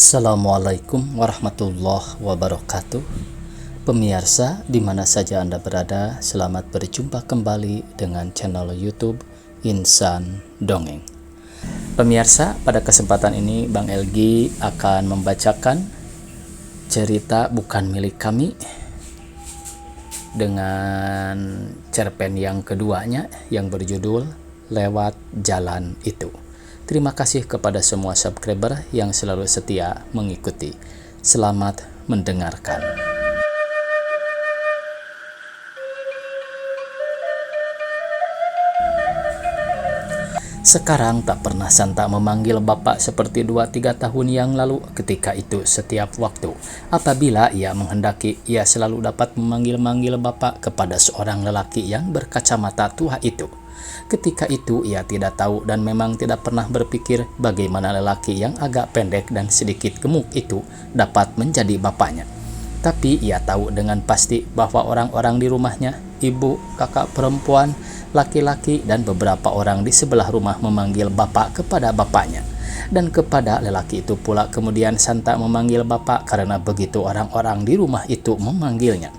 Assalamualaikum warahmatullahi wabarakatuh. Pemirsa, di mana saja Anda berada, selamat berjumpa kembali dengan channel YouTube Insan Dongeng. Pemirsa, pada kesempatan ini Bang Elgi akan membacakan cerita bukan milik kami dengan cerpen yang keduanya yang berjudul Lewat Jalan Itu. Terima kasih kepada semua subscriber yang selalu setia mengikuti. Selamat mendengarkan. Sekarang tak pernah Santa memanggil Bapak seperti 2-3 tahun yang lalu. Ketika itu setiap waktu, apabila ia menghendaki, ia selalu dapat memanggil-manggil Bapak kepada seorang lelaki yang berkacamata tua itu. Ketika itu ia tidak tahu dan memang tidak pernah berpikir bagaimana lelaki yang agak pendek dan sedikit gemuk itu dapat menjadi bapaknya. Tapi ia tahu dengan pasti bahwa orang-orang di rumahnya, ibu, kakak perempuan, laki-laki, dan beberapa orang di sebelah rumah memanggil bapak kepada bapaknya. Dan kepada lelaki itu pula kemudian Santa memanggil bapak karena begitu orang-orang di rumah itu memanggilnya.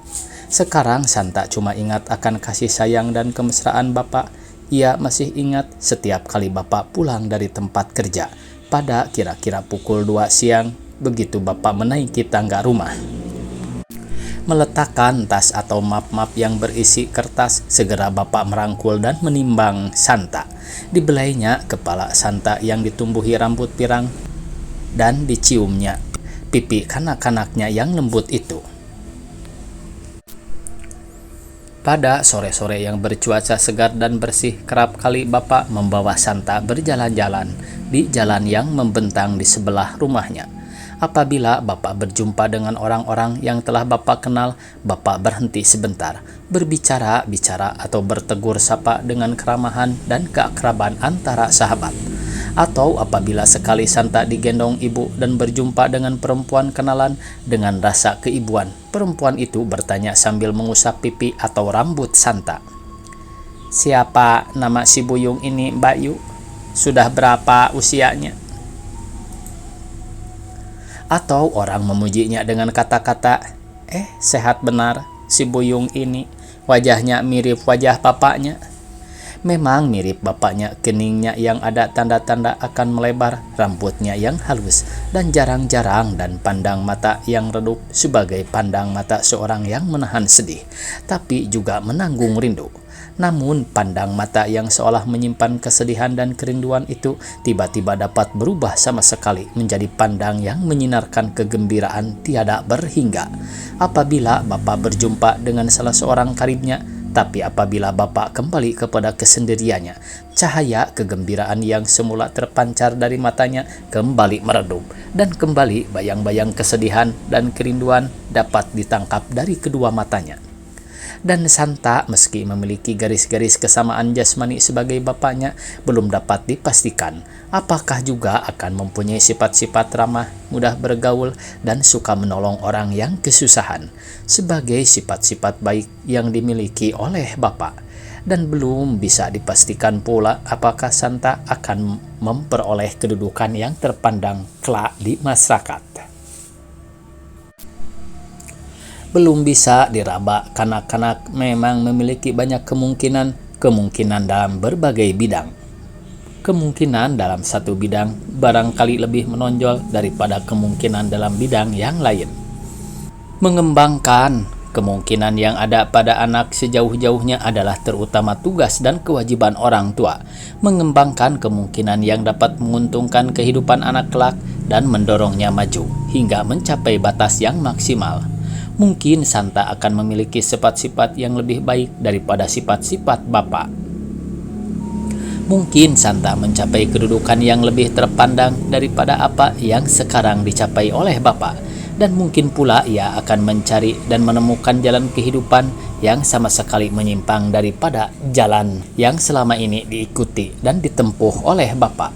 Sekarang Santa cuma ingat akan kasih sayang dan kemesraan bapak. Ia masih ingat setiap kali bapak pulang dari tempat kerja pada kira-kira pukul 2 siang begitu bapak menaiki tangga rumah. Meletakkan tas atau map-map yang berisi kertas, segera bapak merangkul dan menimbang Santa. Dibelainya kepala Santa yang ditumbuhi rambut pirang dan diciumnya pipi kanak-kanaknya yang lembut itu. Pada sore-sore yang bercuaca segar dan bersih, kerap kali bapak membawa Santa berjalan-jalan di jalan yang membentang di sebelah rumahnya. Apabila bapak berjumpa dengan orang-orang yang telah bapak kenal, bapak berhenti sebentar, berbicara-bicara atau bertegur sapa dengan keramahan dan keakraban antara sahabat. Atau apabila sekali Santa digendong ibu dan berjumpa dengan perempuan kenalan, dengan rasa keibuan, perempuan itu bertanya sambil mengusap pipi atau rambut Santa. "Siapa nama si Buyung ini, Mbak Yu? Sudah berapa usianya?" Atau orang memujinya dengan kata-kata, sehat benar si Buyung ini, wajahnya mirip wajah bapaknya." Memang mirip bapaknya, keningnya yang ada tanda-tanda akan melebar, rambutnya yang halus, dan jarang-jarang dan pandang mata yang redup sebagai pandang mata seorang yang menahan sedih, tapi juga menanggung rindu. Namun pandang mata yang seolah menyimpan kesedihan dan kerinduan itu tiba-tiba dapat berubah sama sekali menjadi pandang yang menyinarkan kegembiraan tiada berhingga. Apabila bapak berjumpa dengan salah seorang karibnya, tapi apabila bapak kembali kepada kesendiriannya, cahaya kegembiraan yang semula terpancar dari matanya kembali meredup, dan kembali bayang-bayang kesedihan dan kerinduan dapat ditangkap dari kedua matanya. Dan Santa meski memiliki garis-garis kesamaan jasmani sebagai bapaknya, belum dapat dipastikan apakah juga akan mempunyai sifat-sifat ramah, mudah bergaul, dan suka menolong orang yang kesusahan sebagai sifat-sifat baik yang dimiliki oleh bapak. Dan belum bisa dipastikan pula apakah Santa akan memperoleh kedudukan yang terpandang kelak di masyarakat. Belum bisa diraba, kanak-kanak memang memiliki banyak kemungkinan dalam berbagai bidang. Kemungkinan dalam satu bidang barangkali lebih menonjol daripada kemungkinan dalam bidang yang lain. Mengembangkan kemungkinan yang ada pada anak sejauh-jauhnya adalah terutama tugas dan kewajiban orang tua. Mengembangkan kemungkinan yang dapat menguntungkan kehidupan anak kelak dan mendorongnya maju hingga mencapai batas yang maksimal. Mungkin Santa akan memiliki sifat-sifat yang lebih baik daripada sifat-sifat bapak. Mungkin Santa mencapai kedudukan yang lebih terpandang daripada apa yang sekarang dicapai oleh bapak. Dan mungkin pula ia akan mencari dan menemukan jalan kehidupan yang sama sekali menyimpang daripada jalan yang selama ini diikuti dan ditempuh oleh bapak.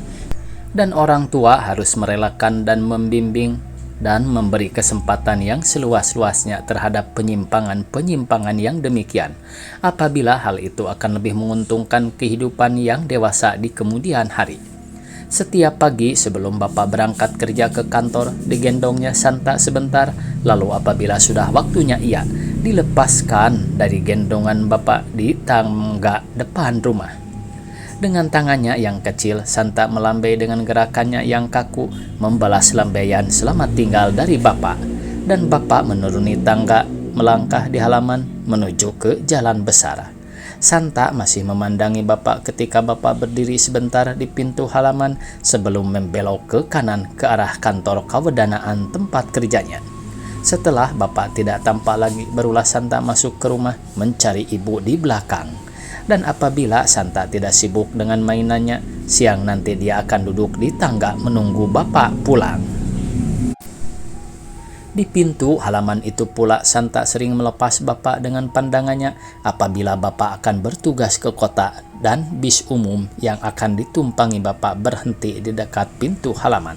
Dan orang tua harus merelakan dan membimbing dan memberi kesempatan yang seluas-luasnya terhadap penyimpangan-penyimpangan yang demikian, apabila hal itu akan lebih menguntungkan kehidupan yang dewasa di kemudian hari. Setiap pagi sebelum Bapak berangkat kerja ke kantor, digendongnya Santa sebentar, lalu apabila sudah waktunya ia dilepaskan dari gendongan Bapak di tangga depan rumah. Dengan tangannya yang kecil, Santa melambai dengan gerakannya yang kaku, membalas lambaian selamat tinggal dari Bapak. Dan Bapak menuruni tangga, melangkah di halaman menuju ke jalan besar. Santa masih memandangi Bapak ketika Bapak berdiri sebentar di pintu halaman sebelum membelok ke kanan ke arah kantor kewedanaan tempat kerjanya. Setelah Bapak tidak tampak lagi, barulah Santa masuk ke rumah mencari ibu di belakang. Dan apabila Santa tidak sibuk dengan mainannya, siang nanti dia akan duduk di tangga menunggu Bapak pulang. Di pintu halaman itu pula Santa sering melepas Bapak dengan pandangannya apabila Bapak akan bertugas ke kota dan bis umum yang akan ditumpangi Bapak berhenti di dekat pintu halaman.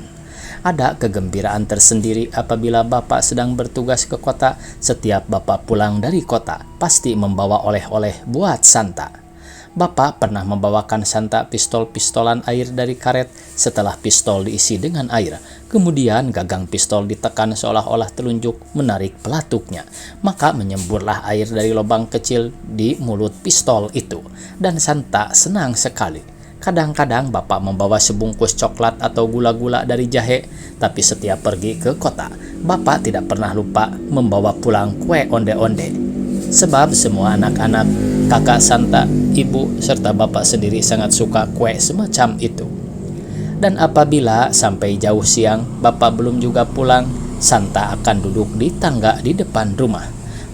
Ada kegembiraan tersendiri apabila Bapak sedang bertugas ke kota. Setiap Bapak pulang dari kota, pasti membawa oleh-oleh buat Santa. Bapak pernah membawakan Santa pistol-pistolan air dari karet. Setelah pistol diisi dengan air, kemudian gagang pistol ditekan seolah-olah telunjuk menarik pelatuknya. Maka menyemburlah air dari lubang kecil di mulut pistol itu. Dan Santa senang sekali. Kadang-kadang Bapak membawa sebungkus coklat atau gula-gula dari jahe, tapi setiap pergi ke kota, Bapak tidak pernah lupa membawa pulang kue onde-onde. Sebab semua anak-anak, kakak Santa, ibu, serta Bapak sendiri sangat suka kue semacam itu. Dan apabila sampai jauh siang, Bapak belum juga pulang, Santa akan duduk di tangga di depan rumah.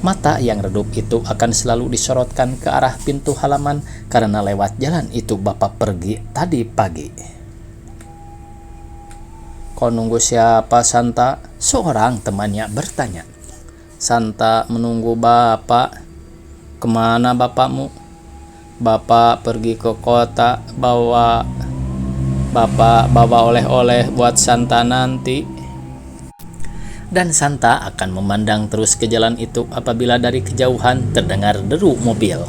Mata yang redup itu akan selalu disorotkan ke arah pintu halaman karena lewat jalan itu Bapak pergi tadi pagi. "Kau nunggu siapa, Santa?" seorang temannya bertanya. Santa menunggu Bapak. "Kemana bapakmu?" "Bapak pergi ke kota, Bapak bawa oleh-oleh buat Santa nanti." Dan Santa akan memandang terus ke jalan itu apabila dari kejauhan terdengar deru mobil.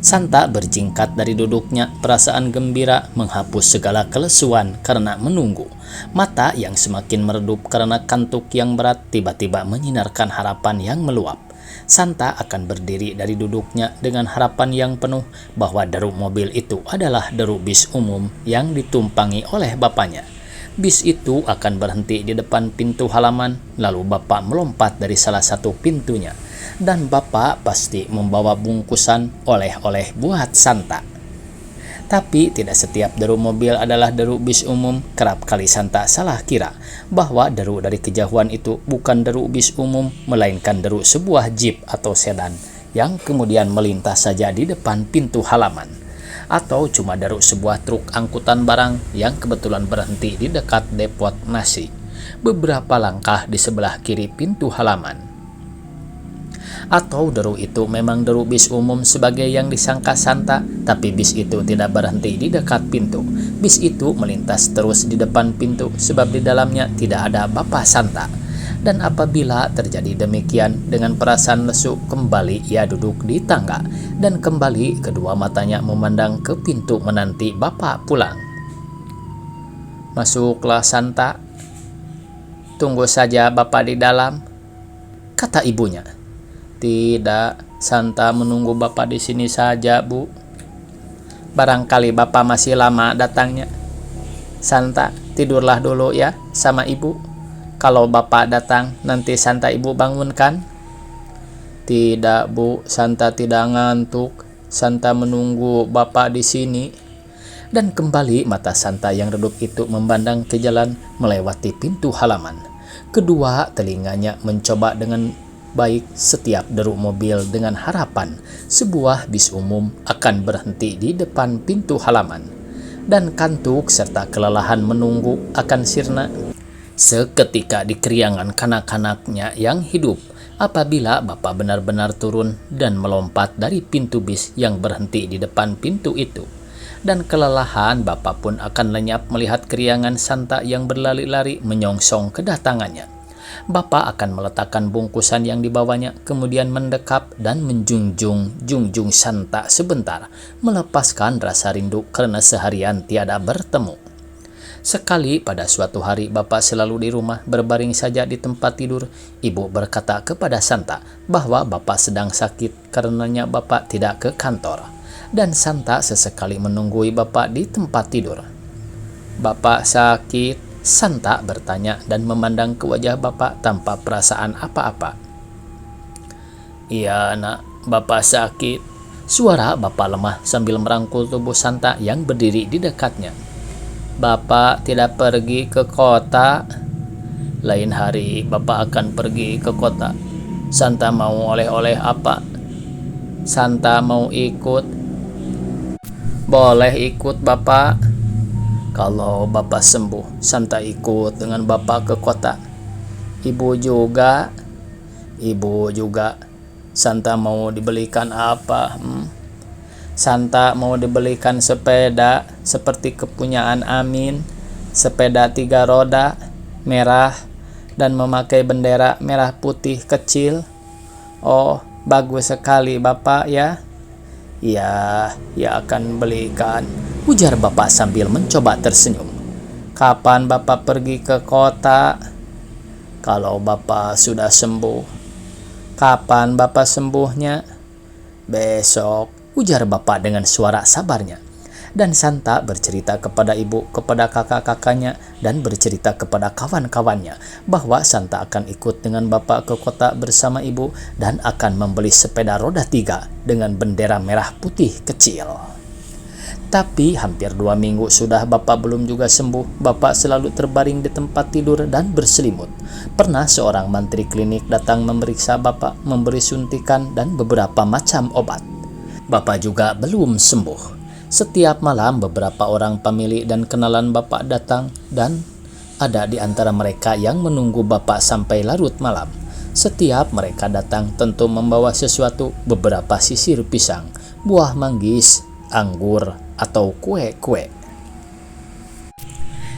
Santa berjingkat dari duduknya, perasaan gembira menghapus segala kelesuan karena menunggu. Mata yang semakin meredup karena kantuk yang berat tiba-tiba menyinarkan harapan yang meluap. Santa akan berdiri dari duduknya dengan harapan yang penuh bahwa deru mobil itu adalah deru bis umum yang ditumpangi oleh bapaknya. Bis itu akan berhenti di depan pintu halaman, lalu Bapak melompat dari salah satu pintunya. Dan Bapak pasti membawa bungkusan oleh-oleh buat Santa. Tapi tidak setiap deru mobil adalah deru bis umum. Kerap kali Santa salah kira bahwa deru dari kejauhan itu bukan deru bis umum, melainkan deru sebuah jeep atau sedan yang kemudian melintas saja di depan pintu halaman. Atau cuma deru sebuah truk angkutan barang yang kebetulan berhenti di dekat depot nasi, beberapa langkah di sebelah kiri pintu halaman. Atau deru itu memang deru bis umum sebagai yang disangka Santa, tapi bis itu tidak berhenti di dekat pintu. Bis itu melintas terus di depan pintu sebab di dalamnya tidak ada Bapak Santa. Dan apabila terjadi demikian, dengan perasaan lesu kembali ia duduk di tangga dan kembali kedua matanya memandang ke pintu menanti Bapak pulang. "Masuklah Santa, tunggu saja Bapak di dalam," kata ibunya. "Tidak, Santa menunggu Bapak di sini saja, Bu. Barangkali Bapak masih lama datangnya. Santa, tidurlah dulu ya sama Ibu. Kalau Bapak datang, nanti Santa Ibu bangunkan." "Tidak, Bu, Santa tidak ngantuk. Santa menunggu Bapak di sini." Dan kembali mata Santa yang redup itu memandang ke jalan melewati pintu halaman. Kedua telinganya mencoba dengan baik setiap deru mobil dengan harapan sebuah bis umum akan berhenti di depan pintu halaman. Dan kantuk serta kelelahan menunggu akan sirna seketika di keriangan kanak-kanaknya yang hidup apabila Bapak benar-benar turun dan melompat dari pintu bis yang berhenti di depan pintu itu. Dan kelelahan Bapak pun akan lenyap melihat keriangan Santa yang berlari-lari menyongsong kedatangannya. Bapak akan meletakkan bungkusan yang dibawanya, kemudian mendekap dan menjunjung Santa sebentar, melepaskan rasa rindu karena seharian tiada bertemu. Sekali pada suatu hari Bapak selalu di rumah berbaring saja di tempat tidur. Ibu berkata kepada Santa bahwa Bapak sedang sakit karenanya Bapak tidak ke kantor. Dan Santa sesekali menunggui Bapak di tempat tidur. "Bapak sakit?" Santa bertanya dan memandang ke wajah Bapak tanpa perasaan apa-apa. "Iya nak, Bapak sakit." Suara Bapak lemah sambil merangkul tubuh Santa yang berdiri di dekatnya. "Bapak tidak pergi ke kota?" "Lain hari Bapak akan pergi ke kota." "Santa mau oleh-oleh apa?" "Santa mau ikut." "Boleh ikut Bapak." "Kalau Bapak sembuh, Santa ikut dengan Bapak ke kota." "Ibu juga?" "Ibu juga." "Santa mau dibelikan apa?" "Santa mau dibelikan sepeda seperti kepunyaan Amin, sepeda 3 roda, merah, dan memakai bendera merah putih kecil." "Oh, bagus sekali Bapak ya." "Ya, ya akan belikan," ujar Bapak sambil mencoba tersenyum. "Kapan Bapak pergi ke kota?" "Kalau Bapak sudah sembuh." "Kapan Bapak sembuhnya?" "Besok," ujar Bapak dengan suara sabarnya. Dan Santa bercerita kepada ibu, kepada kakak-kakaknya, dan bercerita kepada kawan-kawannya bahwa Santa akan ikut dengan Bapak ke kota bersama ibu dan akan membeli sepeda roda 3 dengan bendera merah putih kecil. Tapi hampir 2 minggu sudah Bapak belum juga sembuh. Bapak selalu terbaring di tempat tidur dan berselimut. Pernah seorang mantri klinik datang memeriksa Bapak, memberi suntikan dan beberapa macam obat. Bapak juga belum sembuh. Setiap malam beberapa orang pemilik dan kenalan Bapak datang dan ada di antara mereka yang menunggu Bapak sampai larut malam. Setiap mereka datang tentu membawa sesuatu, beberapa sisir pisang, buah manggis, anggur, atau kue-kue.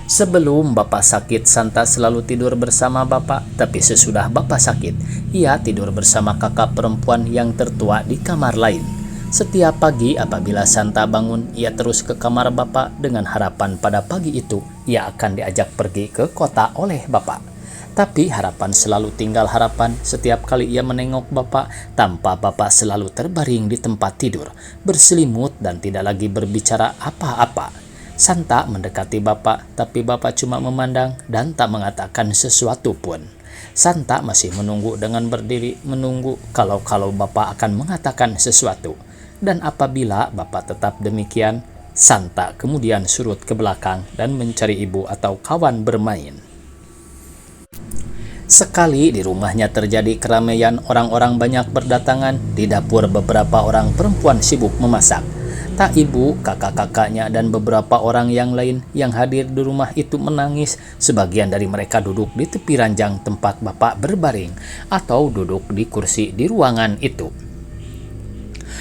Sebelum Bapak sakit, Santa selalu tidur bersama Bapak, tapi sesudah Bapak sakit, ia tidur bersama kakak perempuan yang tertua di kamar lain. Setiap pagi apabila Santa bangun, ia terus ke kamar Bapak dengan harapan pada pagi itu ia akan diajak pergi ke kota oleh Bapak. Tapi harapan selalu tinggal harapan. Setiap kali ia menengok Bapak, tanpa Bapak selalu terbaring di tempat tidur, berselimut dan tidak lagi berbicara apa-apa. Santa mendekati Bapak, tapi Bapak cuma memandang dan tak mengatakan sesuatu pun. Santa masih menunggu dengan berdiri, menunggu kalau Bapak akan mengatakan sesuatu. Dan apabila Bapak tetap demikian, Santa kemudian surut ke belakang dan mencari ibu atau kawan bermain. Sekali di rumahnya terjadi keramaian, orang-orang banyak berdatangan. Di dapur beberapa orang perempuan sibuk memasak. Tak ibu, kakak-kakaknya, dan beberapa orang yang lain yang hadir di rumah itu menangis. Sebagian dari mereka duduk di tepi ranjang tempat Bapak berbaring atau duduk di kursi di ruangan itu.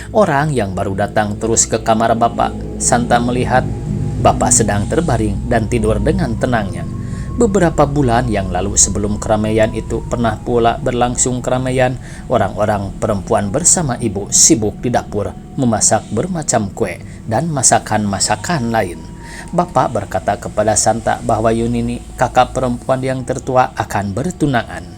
Orang yang baru datang terus ke kamar Bapak. Santa melihat Bapak sedang terbaring dan tidur dengan tenangnya. Beberapa bulan yang lalu sebelum keramaian itu pernah pula berlangsung keramaian. Orang-orang perempuan bersama ibu sibuk di dapur memasak bermacam kue dan masakan-masakan lain. Bapak berkata kepada Santa bahwa Yunini, kakak perempuan yang tertua, akan bertunangan.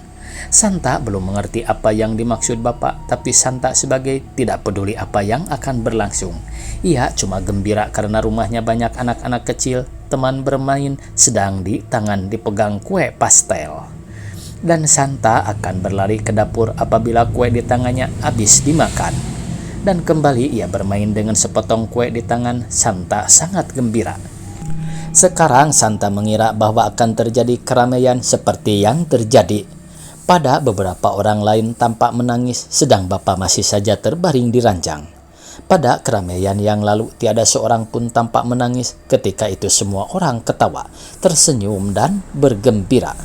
Santa belum mengerti apa yang dimaksud Bapak, tapi Santa sebagai tidak peduli apa yang akan berlangsung. Ia cuma gembira karena rumahnya banyak anak-anak kecil, teman bermain, sedang di tangan dipegang kue pastel. Dan Santa akan berlari ke dapur apabila kue di tangannya habis dimakan. Dan kembali ia bermain dengan sepotong kue di tangan. Santa sangat gembira. Sekarang Santa mengira bahwa akan terjadi keramaian seperti yang terjadi pada beberapa orang lain tampak menangis, sedang Bapak masih saja terbaring di ranjang. Pada keramaian yang lalu tiada seorang pun tampak menangis. Ketika itu semua orang ketawa, tersenyum dan bergembira.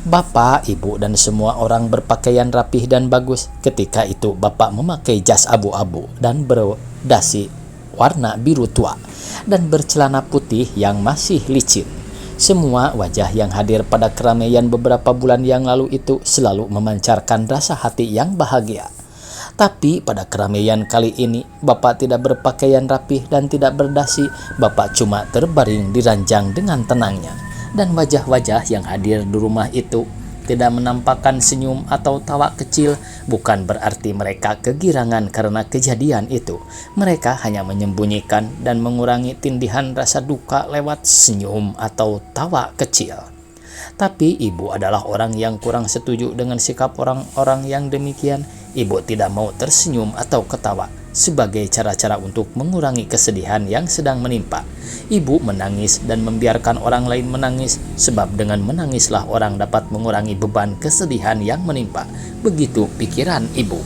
Bapak, ibu, dan semua orang berpakaian rapih dan bagus. Ketika itu Bapak memakai jas abu-abu dan berdasi warna biru tua dan bercelana putih yang masih licin. Semua wajah yang hadir pada keramaian beberapa bulan yang lalu itu selalu memancarkan rasa hati yang bahagia. Tapi pada keramaian kali ini, Bapak tidak berpakaian rapih dan tidak berdasi. Bapak cuma terbaring di ranjang dengan tenangnya. Dan wajah-wajah yang hadir di rumah itu tidak menampakkan senyum atau tawa kecil, bukan berarti mereka kegirangan karena kejadian itu. Mereka hanya menyembunyikan dan mengurangi tindihan rasa duka lewat senyum atau tawa kecil. Tapi ibu adalah orang yang kurang setuju dengan sikap orang-orang yang demikian. Ibu tidak mau tersenyum atau ketawa sebagai cara-cara untuk mengurangi kesedihan yang sedang menimpa. Ibu menangis dan membiarkan orang lain menangis, sebab dengan menangislah orang dapat mengurangi beban kesedihan yang menimpa. Begitu pikiran ibu.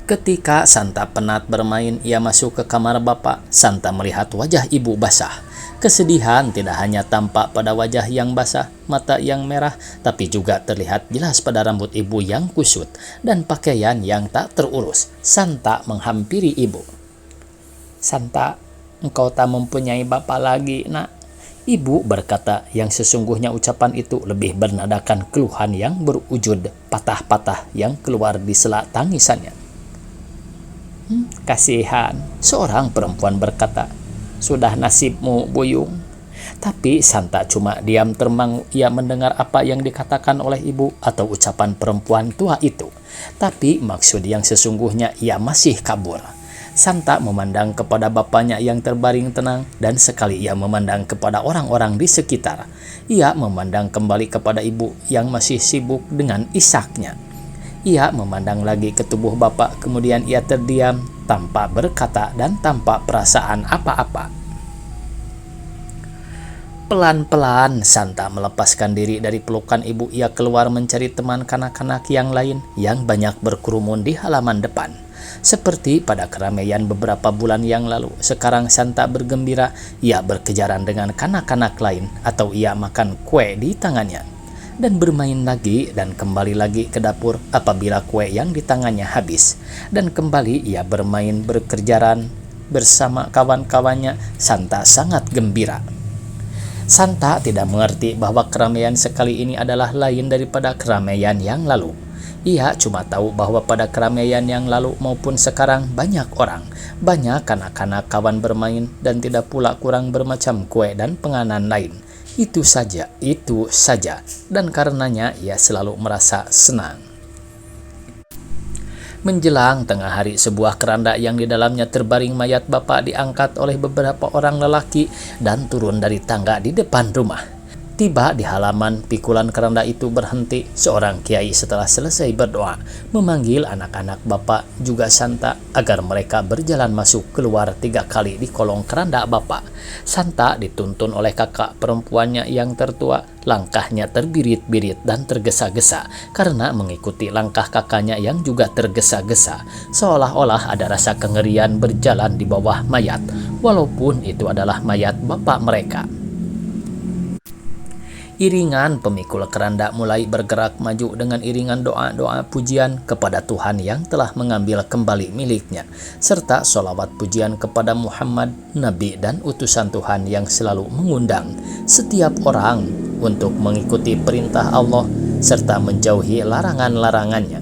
Ketika Santa penat bermain, ia masuk ke kamar bapak. Santa melihat wajah ibu basah. Kesedihan tidak hanya tampak pada wajah yang basah, mata yang merah, tapi juga terlihat jelas pada rambut ibu yang kusut dan pakaian yang tak terurus. Santa menghampiri ibu. "Santa, engkau tak mempunyai bapak lagi, nak." Ibu berkata yang sesungguhnya ucapan itu lebih bernadakan keluhan yang berwujud patah-patah yang keluar di sela tangisannya. "Kasihan," seorang perempuan berkata. "Sudah nasibmu, Buyung." Tapi Santa cuma diam termangu. Ia mendengar apa yang dikatakan oleh ibu atau ucapan perempuan tua itu. Tapi maksud yang sesungguhnya ia masih kabur. Santa memandang kepada bapaknya yang terbaring tenang, dan sekali ia memandang kepada orang-orang di sekitar. Ia memandang kembali kepada ibu yang masih sibuk dengan isaknya. Ia memandang lagi ke tubuh bapak, kemudian ia terdiam tanpa berkata dan tanpa perasaan apa-apa. Pelan-pelan Santa melepaskan diri dari pelukan ibu. Ia keluar mencari teman kanak-kanak yang lain yang banyak berkerumun di halaman depan. Seperti pada keramaian beberapa bulan yang lalu, sekarang Santa bergembira. Ia berkejaran dengan kanak-kanak lain, atau ia makan kue di tangannya dan bermain lagi dan kembali lagi ke dapur apabila kue yang di tangannya habis, dan kembali ia bermain berkejaran bersama kawan-kawannya. Santa sangat gembira. Santa tidak mengerti bahwa keramaian sekali ini adalah lain daripada keramaian yang lalu. Ia cuma tahu bahwa pada keramaian yang lalu maupun sekarang banyak orang, banyak kanak-kanak kawan bermain, dan tidak pula kurang bermacam kue dan penganan lain. Itu saja, dan karenanya ia selalu merasa senang. Menjelang tengah hari, sebuah keranda yang di dalamnya terbaring mayat bapak diangkat oleh beberapa orang lelaki dan turun dari tangga di depan rumah. Tiba di halaman, pikulan keranda itu berhenti. Seorang kiai setelah selesai berdoa memanggil anak-anak bapak juga Santa agar mereka berjalan masuk keluar 3 kali di kolong keranda bapak. Santa dituntun oleh kakak perempuannya yang tertua. Langkahnya terbirit-birit dan tergesa-gesa karena mengikuti langkah kakaknya yang juga tergesa-gesa, seolah-olah ada rasa kengerian berjalan di bawah mayat, walaupun itu adalah mayat bapak mereka. Iringan pemikul keranda mulai bergerak maju dengan iringan doa-doa pujian kepada Tuhan yang telah mengambil kembali miliknya, serta sholawat pujian kepada Muhammad, Nabi dan utusan Tuhan yang selalu mengundang setiap orang untuk mengikuti perintah Allah serta menjauhi larangan-larangannya.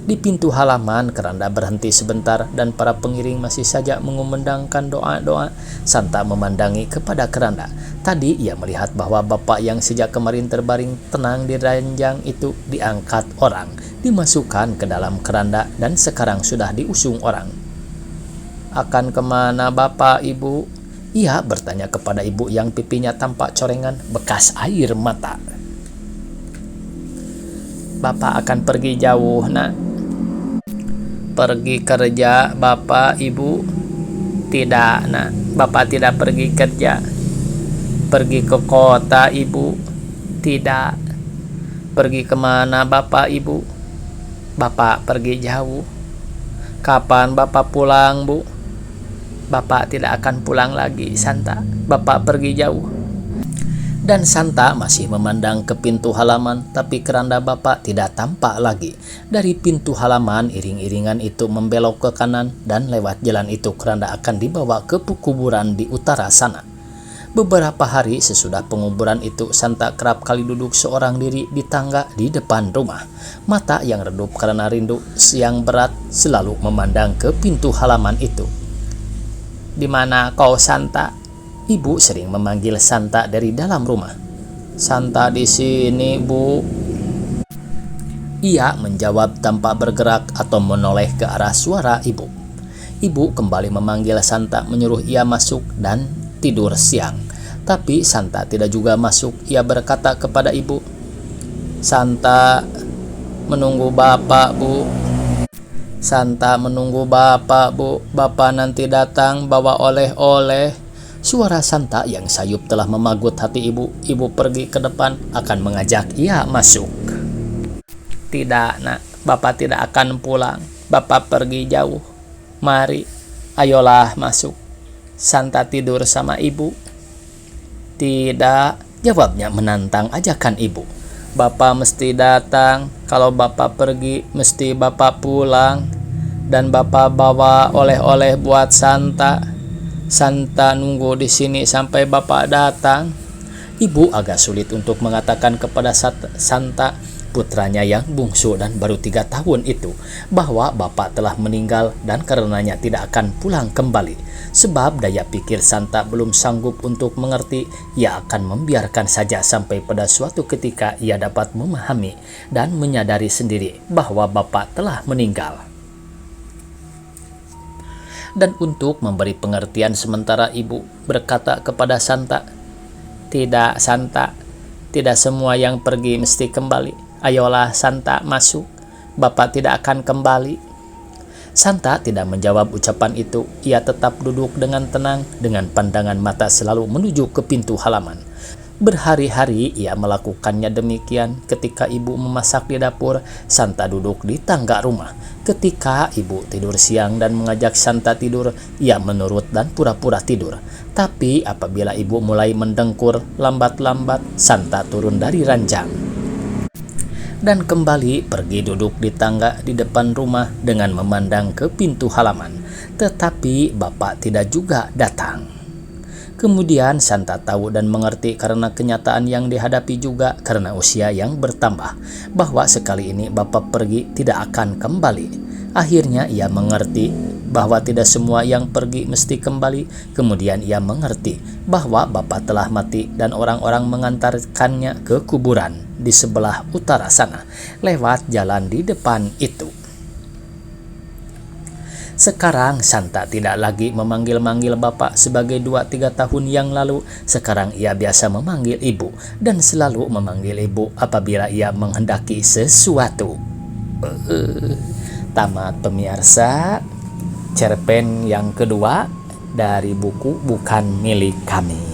Di pintu halaman, keranda berhenti sebentar dan para pengiring masih saja mengumandangkan doa-doa. Santa memandangi kepada keranda. Tadi ia melihat bahwa bapak yang sejak kemarin terbaring tenang di ranjang itu diangkat orang, dimasukkan ke dalam keranda, dan sekarang sudah diusung orang. "Akan kemana bapak, ibu?" Ia bertanya kepada ibu yang pipinya tampak corengan bekas air mata. "Bapak akan pergi jauh, nak." "Pergi kerja, bapak, ibu?" "Tidak, nak, bapak tidak pergi kerja." "Pergi ke kota, ibu?" "Tidak." "Pergi kemana, bapak, ibu?" "Bapak pergi jauh." "Kapan bapak pulang, bu?" "Bapak tidak akan pulang lagi, Santa. Bapak pergi jauh." Dan Santa masih memandang ke pintu halaman, tapi keranda bapak tidak tampak lagi. Dari pintu halaman, iring-iringan itu membelok ke kanan, dan lewat jalan itu keranda akan dibawa ke kuburan di utara sana. Beberapa hari sesudah penguburan itu, Santa kerap kali duduk seorang diri di tangga di depan rumah. Mata yang redup karena rindu yang berat selalu memandang ke pintu halaman itu. "Di mana kau, Santa?" Ibu sering memanggil Santa dari dalam rumah. "Santa di sini, Bu." Ia menjawab tanpa bergerak atau menoleh ke arah suara ibu. Ibu kembali memanggil Santa, menyuruh ia masuk dan tidur siang. Tapi Santa tidak juga masuk. Ia berkata kepada ibu, "Santa menunggu Bapak, Bu. Santa menunggu Bapak, Bu. Bapak nanti datang bawa oleh-oleh." Suara Santa yang sayup telah memagut hati ibu. Ibu pergi ke depan akan mengajak ia masuk. "Tidak, Nak. Bapak tidak akan pulang. Bapak pergi jauh. Mari, ayolah masuk." Santa tidur sama ibu. "Tidak," jawabnya menantang ajakan ibu. "Bapak mesti datang. Kalau Bapak pergi, mesti Bapak pulang. Dan Bapak bawa oleh-oleh buat Santa. Santa nunggu di sini sampai Bapak datang." Ibu agak sulit untuk mengatakan kepada Santa, putranya yang bungsu dan baru 3 tahun itu, bahwa Bapak telah meninggal dan karenanya tidak akan pulang kembali. Sebab daya pikir Santa belum sanggup untuk mengerti, ia akan membiarkan saja sampai pada suatu ketika ia dapat memahami dan menyadari sendiri bahwa Bapak telah meninggal. Dan untuk memberi pengertian sementara, ibu berkata kepada Santa, "Tidak, Santa, tidak semua yang pergi mesti kembali. Ayolah Santa masuk, Bapak tidak akan kembali." Santa tidak menjawab ucapan itu. Ia tetap duduk dengan tenang, dengan pandangan mata selalu menuju ke pintu halaman. Berhari-hari ia melakukannya demikian. Ketika ibu memasak di dapur, Santa duduk di tangga rumah. Ketika ibu tidur siang dan mengajak Santa tidur, ia menurut dan pura-pura tidur. Tapi apabila ibu mulai mendengkur lambat-lambat, Santa turun dari ranjang dan kembali pergi duduk di tangga di depan rumah dengan memandang ke pintu halaman. Tetapi Bapak tidak juga datang. Kemudian Santa tahu dan mengerti karena kenyataan yang dihadapi juga karena usia yang bertambah, bahwa sekali ini Bapak pergi tidak akan kembali. Akhirnya ia mengerti bahwa tidak semua yang pergi mesti kembali. Kemudian ia mengerti bahwa Bapak telah mati dan orang-orang mengantarkannya ke kuburan di sebelah utara sana, lewat jalan di depan itu. Sekarang Santa tidak lagi memanggil-manggil Bapak sebagai 2-3 tahun yang lalu. Sekarang ia biasa memanggil ibu dan selalu memanggil ibu apabila ia menghendaki sesuatu. Tamat pemirsa cerpen yang kedua dari buku Bukan Milik Kami.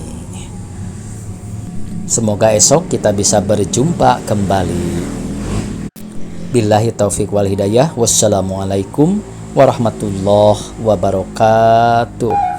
Semoga esok kita bisa berjumpa kembali. Billahi taufiq wal hidayah. Wassalamualaikum warahmatullahi wabarakatuh.